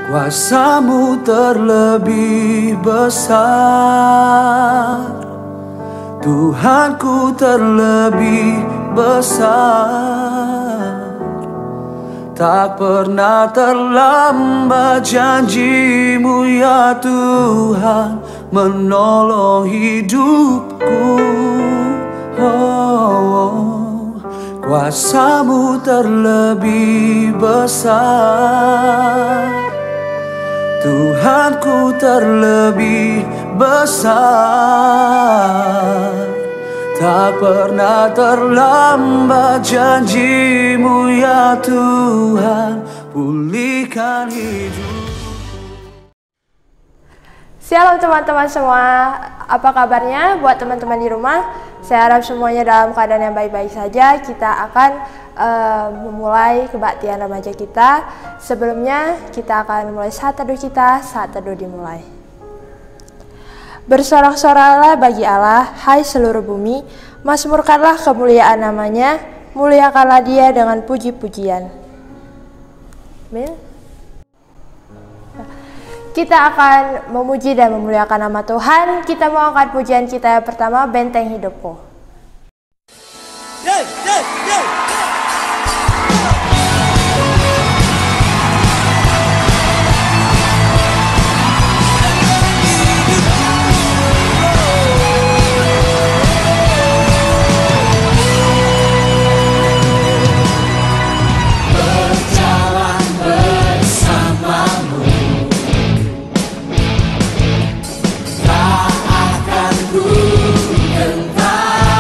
Kuasamu terlebih besar, Tuhanku terlebih besar. Tak pernah terlambat janjimu ya Tuhan menolong hidupku. Kuasamu terlebih besar, Tuhanku terlebih besar. Tak pernah terlambat janjimu ya Tuhan, pulihkan hidup. Shalom teman-teman semua, apa kabarnya buat teman-teman di rumah? Saya harap semuanya dalam keadaan yang baik-baik saja. Kita akan memulai kebaktian remaja kita. Sebelumnya kita akan mulai saat teduh kita. Saat teduh dimulai. Bersorak-soraklah bagi Allah, hai seluruh bumi, mazmurkanlah kemuliaan namanya, muliakanlah dia dengan puji-pujian. Amin. Kita akan memuji dan memuliakan nama Tuhan. Kita mau angkat pujian kita yang pertama, Benteng Hidupku. Yeah, yeah, yeah. Tak akan ku gentar.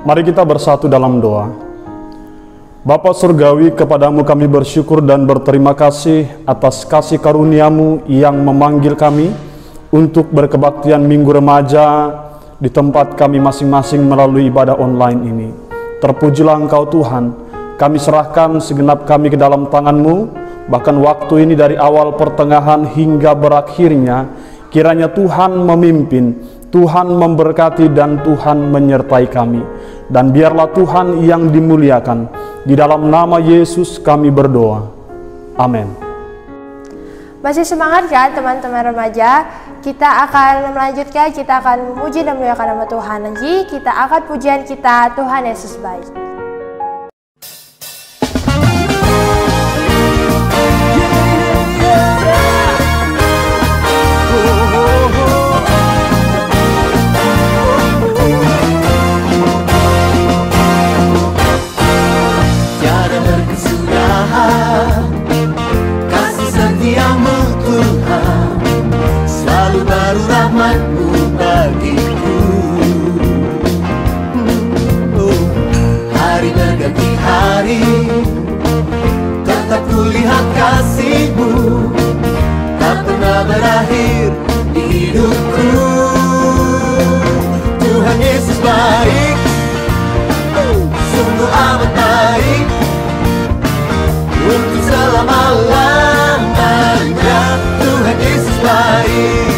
Mari kita bersatu dalam doa. Bapa Surgawi, kepadamu kami bersyukur dan berterima kasih atas kasih karunia-Mu yang memanggil kami untuk berkebaktian Minggu Remaja di tempat kami masing-masing melalui ibadah online ini. Terpujilah Engkau Tuhan, kami serahkan segenap kami ke dalam tangan-Mu, bahkan waktu ini dari awal pertengahan hingga berakhirnya, kiranya Tuhan memimpin, Tuhan memberkati dan Tuhan menyertai kami. Dan biarlah Tuhan yang dimuliakan. Di dalam nama Yesus kami berdoa. Amin. Masih semangat kan teman-teman remaja? Kita akan melanjutkan, kita akan memuji dan memuliakan nama Tuhan. Nanti kita akan pujian kita, Tuhan Yesus baik. Tetap kulihat kasih-Mu, tak pernah berakhir di hidupku. Tuhan Yesus baik, sungguh amat baik, untuk selama-lamanya. Tuhan Yesus baik,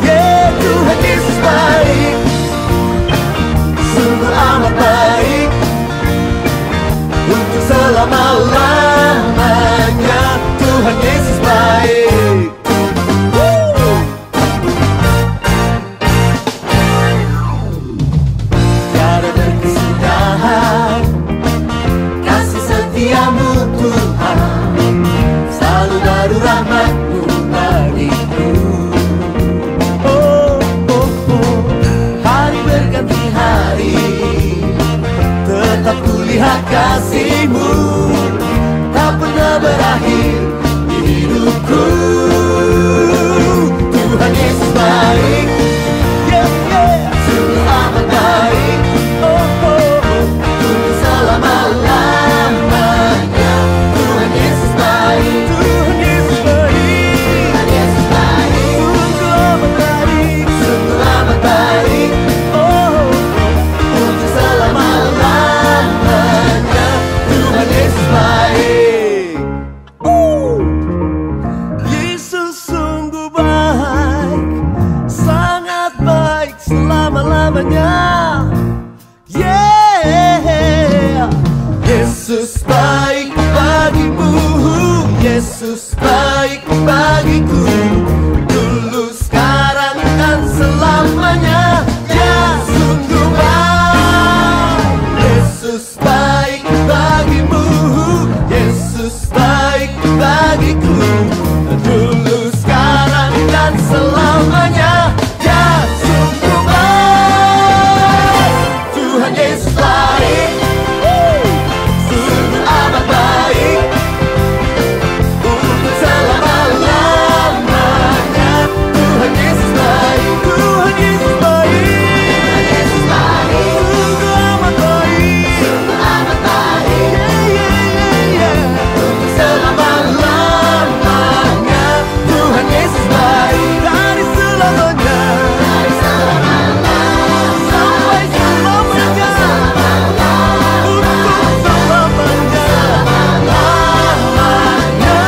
yeah, Tuhan Yesus baik, sungguh amat baik, untuk selama-lamanya. Tuhan Yesus baik. Tiada berkesudahan kasih setia-Mu Tuhan, selalu baru rahmat-Mu bagiku. Oh, oh, oh. Hari berganti hari, tetap kulihat kasih-Mu, tak pernah berakhir di hidupku. Tuhan Yesus baik, yeah, yeah, sungguh amat baik, oh, oh, oh, untuk selama-lamanya. Tuhan Yesus baik, Tuhan Yesus baik, Tuhan Yesus baik, sungguh amat baik, sungguh amat baik, oh, oh, oh, untuk selama-lamanya. Tuhan Yesus baik. Yesus sungguh baik, sangat baik selama-lamanya. Yeah, Yesus baik bagimu, Yesus baik bagiku, dulu, sekarang, dan selamanya. Ya, sungguh baik. Yesus baik bagimu, Yesus baik bagiku, dulu, sekarang, dan selamanya. Ya, sungguh baik. Tuhan Yesus baik, sungguh amat baik, untuk selama-lamanya. Tuhan Yesus baik, Tuhan Yesus baik, Tuhan Yesus baik, sungguh amat baik, sungguh amat baik, yeah, yeah, yeah, yeah, untuk selama-lamanya. Tuhan Yesus baik, dari selamanya, dari selamanya, sampai selamanya, untuk selama-lamanya.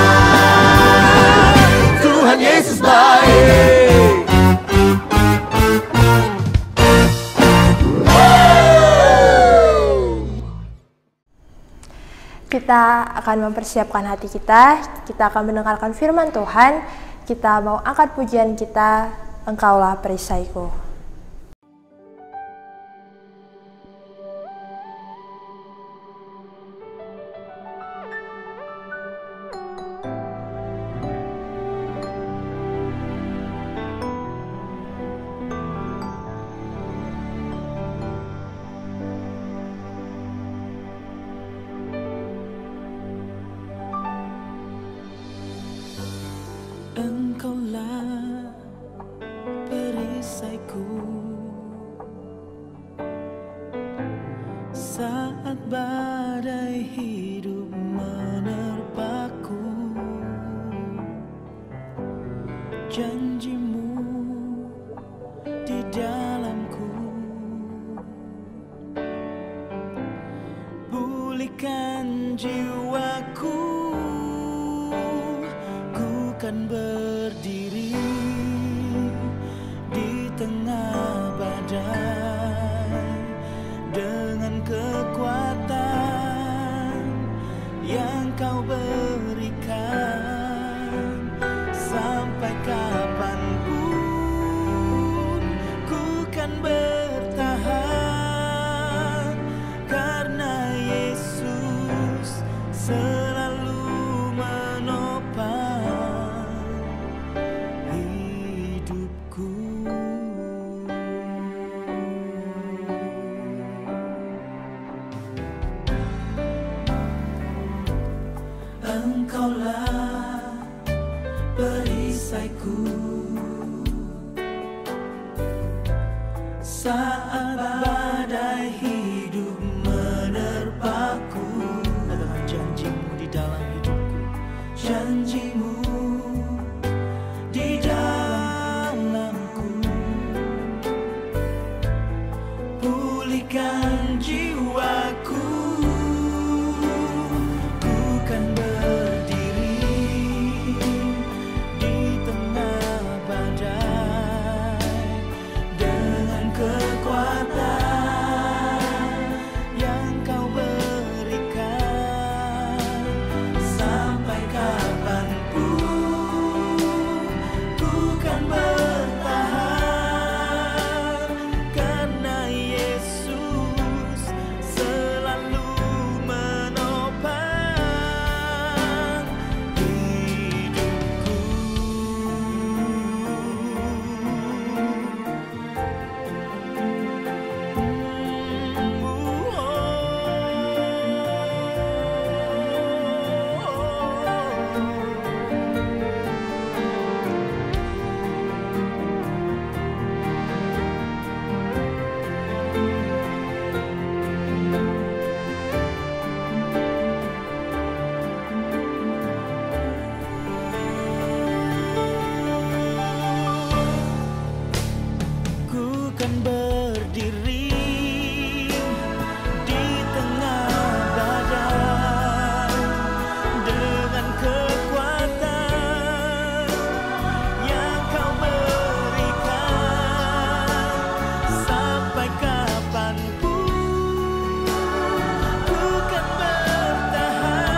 Tuhan Yesus baik. Kita akan mempersiapkan hati kita akan mendengarkan firman Tuhan, kita mau angkat pujian kita, Engkaulah perisaiku. Engkaulah. 'Engkaulah perisaiku, badai hidup menerpaku, janjimu di dalamku, pulihkan jiwaku, ku kan berdiri di tengah badai dengan kekuatan yang kau berikan. Sampai kapanpun ku kan bertahan, karena Yesus selalu menopang hidupku. Engkaulah perisaiku saat badai hidup menerpaku. Adalah janjimu di dalam hidupku, janjimu di dalamku, pulihkan jiwaku, ku kan berdiri di tengah badai dengan kekuatan yang kau berikan. Sampai kapanpun ku kan bertahan, karena Yesus selalu menopang hidupku. Ku kan berdiri di tengah badai dengan kekuatan yang kau berikan. Sampai kapanpun ku kan bertahan,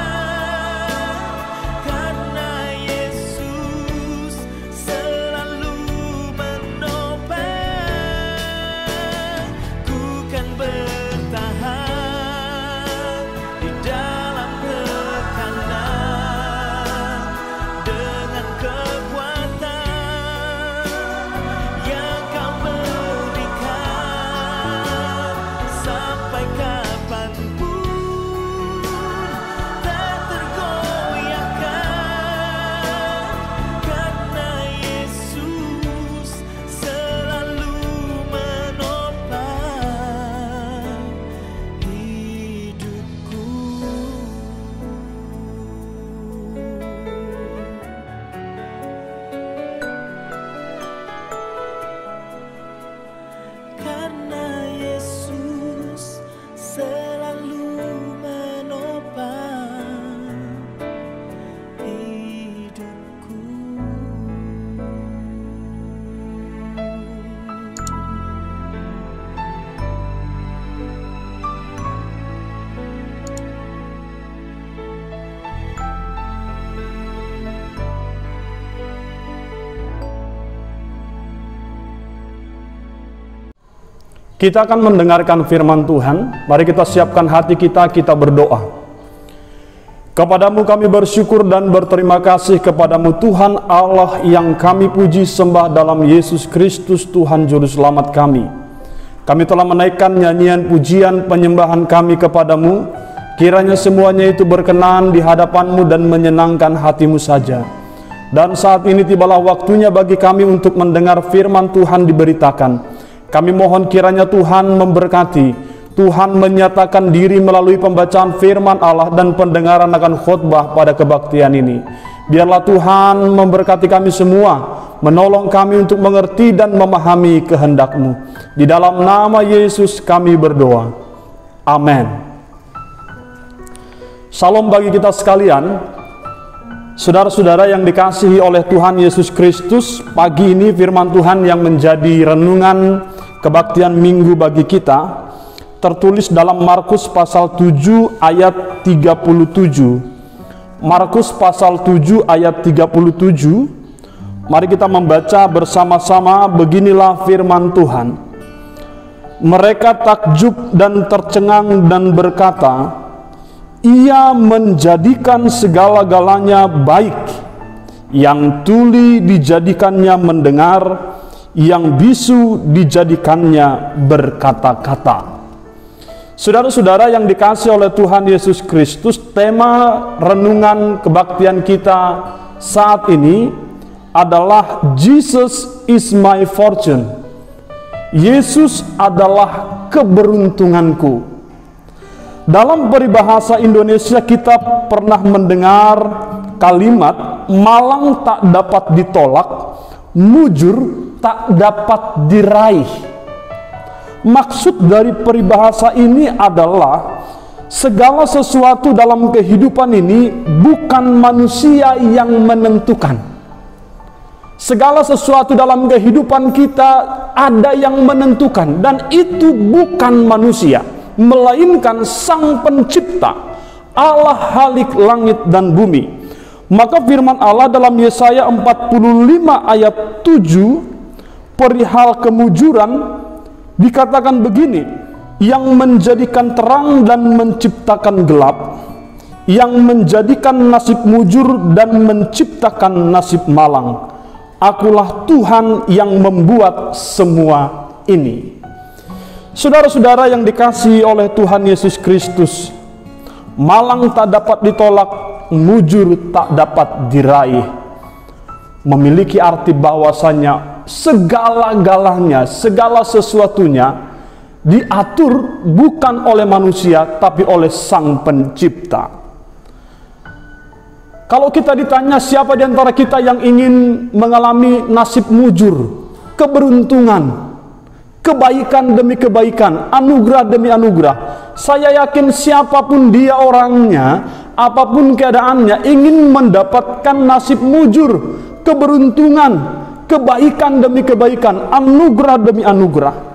karena Yesus selalu menopang. Ku kan bertahan di dalam tekanan dengan kekuatan yang kau berikan. Sampai kapanpun tak tergoyahkan, karena Yesus selalu menopang hidupku. Karena Yesus selalu menopang hidupku. Kita akan mendengarkan firman Tuhan. Mari kita siapkan hati kita, kita berdoa. Kepadamu kami bersyukur dan berterima kasih kepadamu Tuhan Allah yang kami puji sembah dalam Yesus Kristus Tuhan Juru Selamat kami. Kami telah menaikkan nyanyian pujian penyembahan kami kepadamu. Kiranya semuanya itu berkenan di hadapanmu dan menyenangkan hatimu saja. Dan saat ini tibalah waktunya bagi kami untuk mendengar firman Tuhan diberitakan. Kami mohon kiranya Tuhan memberkati, Tuhan menyatakan diri melalui pembacaan firman Allah dan pendengaran akan khotbah pada kebaktian ini. Biarlah Tuhan memberkati kami semua, menolong kami untuk mengerti dan memahami kehendak-Mu. Di dalam nama Yesus kami berdoa. Amin. Salam bagi kita sekalian. Saudara-saudara yang dikasihi oleh Tuhan Yesus Kristus, pagi ini firman Tuhan yang menjadi renungan kebaktian minggu bagi kita tertulis dalam Markus pasal 7 ayat 37. Markus pasal 7 ayat 37. Mari kita membaca bersama-sama. Beginilah firman Tuhan. Mereka takjub dan tercengang dan berkata, Ia menjadikan segala-galanya baik. Yang tuli dijadikannya mendengar, yang bisu dijadikannya berkata-kata. Saudara-saudara yang dikasihi oleh Tuhan Yesus Kristus, tema renungan kebaktian kita saat ini adalah Jesus is my fortune. Yesus adalah keberuntunganku. Dalam peribahasa Indonesia kita pernah mendengar kalimat malang tak dapat ditolak, mujur tak dapat diraih. Maksud dari peribahasa ini adalah segala sesuatu dalam kehidupan ini bukan manusia yang menentukan. Segala sesuatu dalam kehidupan kita ada yang menentukan, dan itu bukan manusia, melainkan Sang Pencipta, Allah Khalik langit dan bumi. Maka firman Allah dalam Yesaya 45 ayat 7 perihal kemujuran dikatakan begini, yang menjadikan terang dan menciptakan gelap, yang menjadikan nasib mujur dan menciptakan nasib malang. Akulah Tuhan yang membuat semua ini. Saudara-saudara yang dikasihi oleh Tuhan Yesus Kristus, malang tak dapat ditolak, mujur tak dapat diraih, memiliki arti bahwasanya segala-galanya, segala sesuatunya diatur bukan oleh manusia tapi oleh Sang Pencipta. Kalau kita ditanya siapa di antara kita yang ingin mengalami nasib mujur, keberuntungan, kebaikan demi kebaikan, anugerah demi anugerah, saya yakin siapapun dia orangnya, apapun keadaannya, ingin mendapatkan nasib mujur, keberuntungan, kebaikan demi kebaikan, anugerah demi anugerah.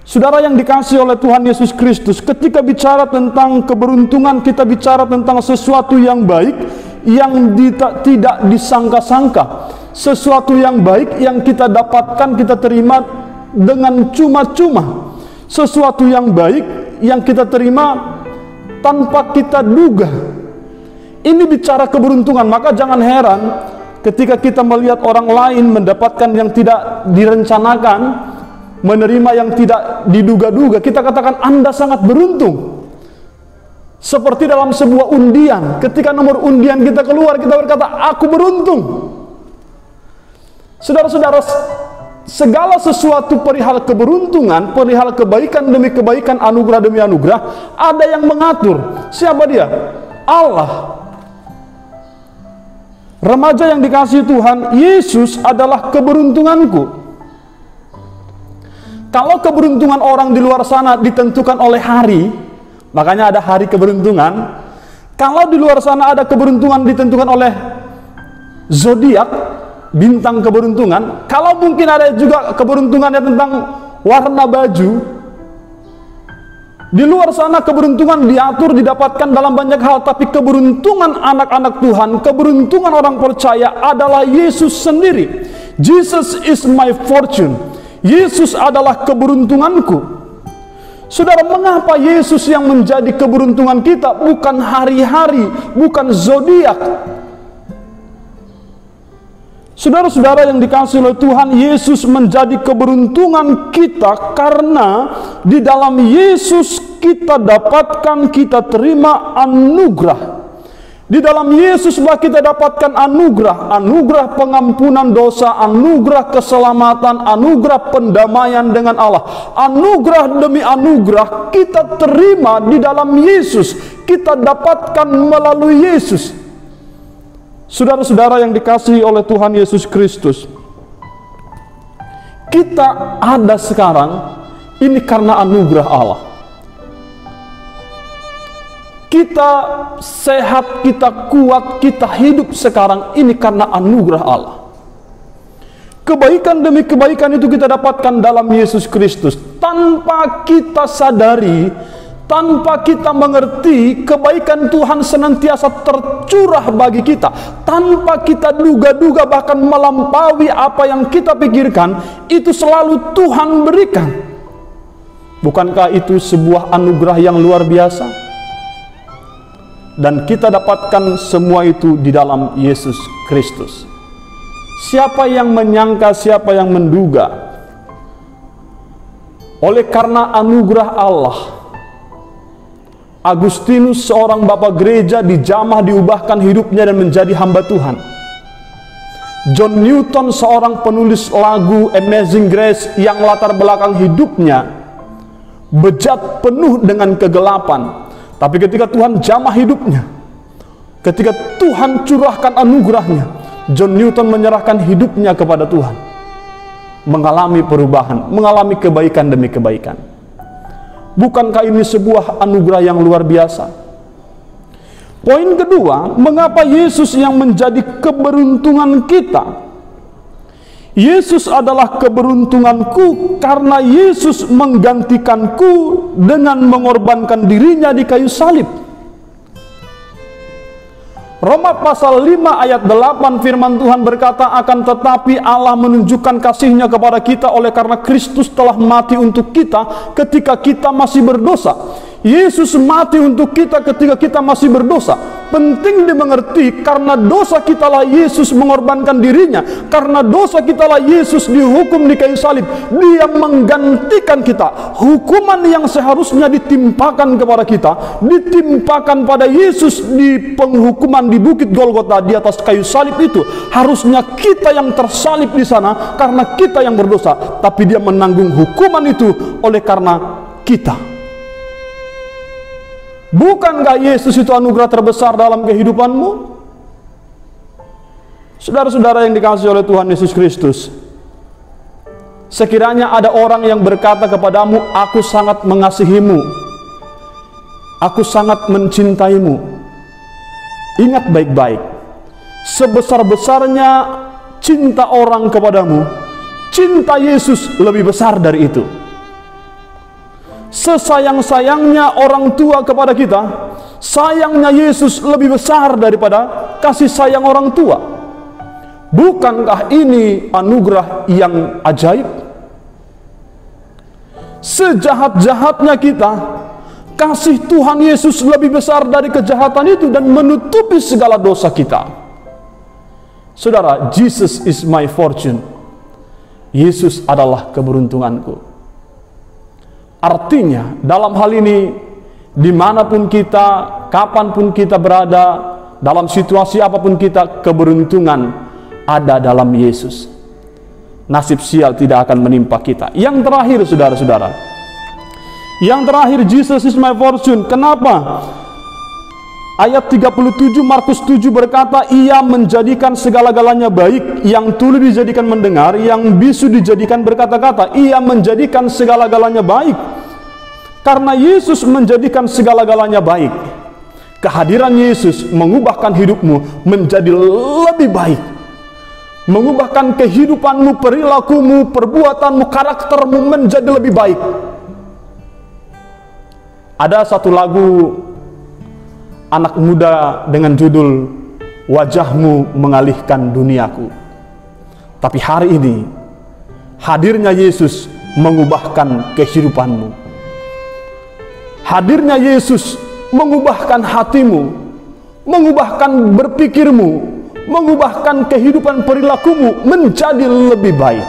Saudara yang dikasihi oleh Tuhan Yesus Kristus, ketika bicara tentang keberuntungan, kita bicara tentang sesuatu yang baik, yang tidak disangka-sangka, sesuatu yang baik yang kita dapatkan, kita terima dengan cuma-cuma, sesuatu yang baik yang kita terima tanpa kita duga. Ini bicara keberuntungan. Maka jangan heran ketika kita melihat orang lain mendapatkan yang tidak direncanakan, menerima yang tidak diduga-duga, kita katakan Anda sangat beruntung. Seperti dalam sebuah undian, ketika nomor undian kita keluar, kita berkata, aku beruntung. Saudara-saudara, segala sesuatu perihal keberuntungan, perihal kebaikan demi kebaikan, anugerah demi anugerah, ada yang mengatur. Siapa dia? Allah. Remaja yang dikasihi Tuhan, Yesus adalah keberuntunganku. Kalau keberuntungan orang di luar sana ditentukan oleh hari, makanya ada hari keberuntungan. Kalau di luar sana ada keberuntungan ditentukan oleh zodiak, bintang keberuntungan. Kalau mungkin ada juga keberuntungannya tentang warna baju. Di luar sana keberuntungan diatur, didapatkan dalam banyak hal. Tapi keberuntungan anak-anak Tuhan, keberuntungan orang percaya adalah Yesus sendiri. Jesus is my fortune. Yesus adalah keberuntunganku. Saudara, mengapa Yesus yang menjadi keberuntungan kita, bukan hari-hari, bukan zodiak? Saudara-saudara yang dikasihi oleh Tuhan, Yesus menjadi keberuntungan kita karena di dalam Yesus kita dapatkan, kita terima anugerah. Di dalam Yesuslah kita dapatkan anugerah, anugerah pengampunan dosa, anugerah keselamatan, anugerah pendamaian dengan Allah. Anugerah demi anugerah kita terima di dalam Yesus, kita dapatkan melalui Yesus. Saudara-saudara yang dikasihi oleh Tuhan Yesus Kristus, kita ada sekarang ini karena anugerah Allah. Kita sehat, kita kuat, kita hidup sekarang ini karena anugerah Allah. Kebaikan demi kebaikan itu kita dapatkan dalam Yesus Kristus. Tanpa kita sadari, tanpa kita mengerti, kebaikan Tuhan senantiasa tercurah bagi kita. Tanpa kita duga-duga, bahkan melampaui apa yang kita pikirkan, itu selalu Tuhan berikan. Bukankah itu sebuah anugerah yang luar biasa? Dan kita dapatkan semua itu di dalam Yesus Kristus. Siapa yang menyangka, siapa yang menduga? Oleh karena anugerah Allah, Agustinus, seorang bapak gereja, dijamah, diubahkan hidupnya dan menjadi hamba Tuhan. John Newton, seorang penulis lagu Amazing Grace, yang latar belakang hidupnya bejat penuh dengan kegelapan. Tapi ketika Tuhan jamah hidupnya, ketika Tuhan curahkan anugerahnya, John Newton menyerahkan hidupnya kepada Tuhan, mengalami perubahan, mengalami kebaikan demi kebaikan. Bukankah ini sebuah anugerah yang luar biasa? Poin kedua, mengapa Yesus yang menjadi keberuntungan kita? Yesus adalah keberuntunganku karena Yesus menggantikanku dengan mengorbankan dirinya di kayu salib. Roma pasal 5 ayat 8 firman Tuhan berkata, akan tetapi Allah menunjukkan kasih-Nya kepada kita oleh karena Kristus telah mati untuk kita ketika kita masih berdosa. Yesus mati untuk kita ketika kita masih berdosa. Penting dimengerti, karena dosa kitalah Yesus mengorbankan dirinya. Karena dosa kitalah Yesus dihukum di kayu salib. Dia menggantikan kita. Hukuman yang seharusnya ditimpakan kepada kita, ditimpakan pada Yesus di penghukuman di Bukit Golgota, di atas kayu salib itu. Harusnya kita yang tersalib di sana karena kita yang berdosa, tapi Dia menanggung hukuman itu oleh karena kita. Bukankah Yesus itu anugerah terbesar dalam kehidupanmu? Saudara-saudara yang dikasihi oleh Tuhan Yesus Kristus, sekiranya ada orang yang berkata kepadamu, aku sangat mengasihimu, aku sangat mencintaimu, ingat baik-baik, sebesar-besarnya cinta orang kepadamu, cinta Yesus lebih besar dari itu. Sesayang-sayangnya orang tua kepada kita, sayangnya Yesus lebih besar daripada kasih sayang orang tua. Bukankah ini anugerah yang ajaib? Sejahat-jahatnya kita, kasih Tuhan Yesus lebih besar dari kejahatan itu dan menutupi segala dosa kita. Saudara, Jesus is my fortune. Yesus adalah keberuntunganku. Artinya, dalam hal ini, dimanapun kita, kapanpun kita berada, dalam situasi apapun kita, keberuntungan ada dalam Yesus. Nasib sial tidak akan menimpa kita. Yang terakhir, saudara-saudara, yang terakhir, Jesus is my fortune. Kenapa? Ayat 37 Markus 7 berkata, Ia menjadikan segala-galanya baik, yang tuli dijadikan mendengar, yang bisu dijadikan berkata-kata. Ia menjadikan segala-galanya baik. Karena Yesus menjadikan segala-galanya baik, kehadiran Yesus mengubahkan hidupmu menjadi lebih baik, mengubahkan kehidupanmu, perilakumu, perbuatanmu, karaktermu menjadi lebih baik. Ada satu lagu anak muda dengan judul Wajahmu Mengalihkan Duniaku. Tapi hari ini hadirnya Yesus mengubahkan kehidupanmu. Hadirnya Yesus mengubahkan hatimu, mengubahkan berpikirmu, mengubahkan kehidupan perilakumu menjadi lebih baik.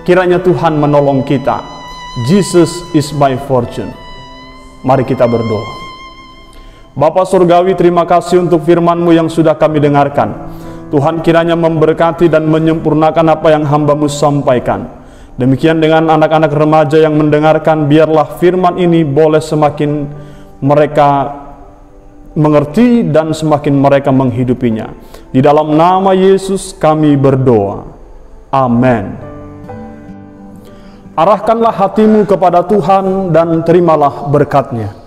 Kiranya Tuhan menolong kita. Jesus is my fortune. Mari kita berdoa. Bapa Surgawi, terima kasih untuk firman-Mu yang sudah kami dengarkan. Tuhan kiranya memberkati dan menyempurnakan apa yang hamba-Mu sampaikan. Demikian dengan anak-anak remaja yang mendengarkan, biarlah firman ini boleh semakin mereka mengerti dan semakin mereka menghidupinya. Di dalam nama Yesus kami berdoa. Amin. Arahkanlah hatimu kepada Tuhan dan terimalah berkat-Nya.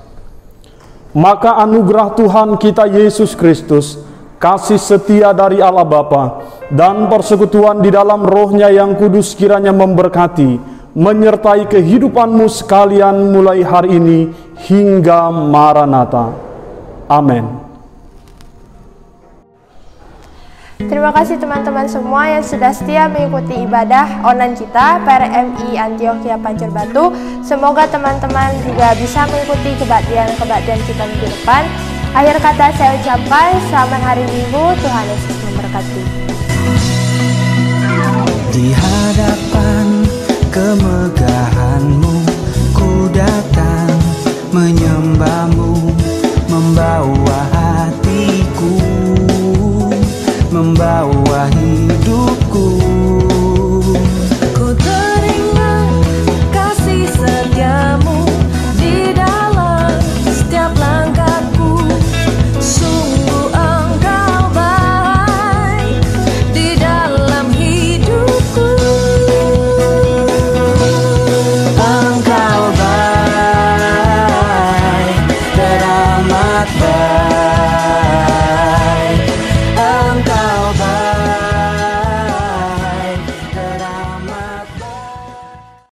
Maka anugerah Tuhan kita Yesus Kristus, kasih setia dari Allah Bapa, dan persekutuan di dalam Roh-Nya yang kudus kiranya memberkati, menyertai kehidupanmu sekalian mulai hari ini hingga Maranatha. Amin. Terima kasih teman-teman semua yang sudah setia mengikuti ibadah online kita PRMI Antioquia Pancur Batu. Semoga teman-teman juga bisa mengikuti kebaktian kita minggu depan. Akhir kata saya ucapkan selamat hari Minggu, Tuhan Yesus memberkati. Di hadapan kemegahan-Mu ku datang menyembah-Mu.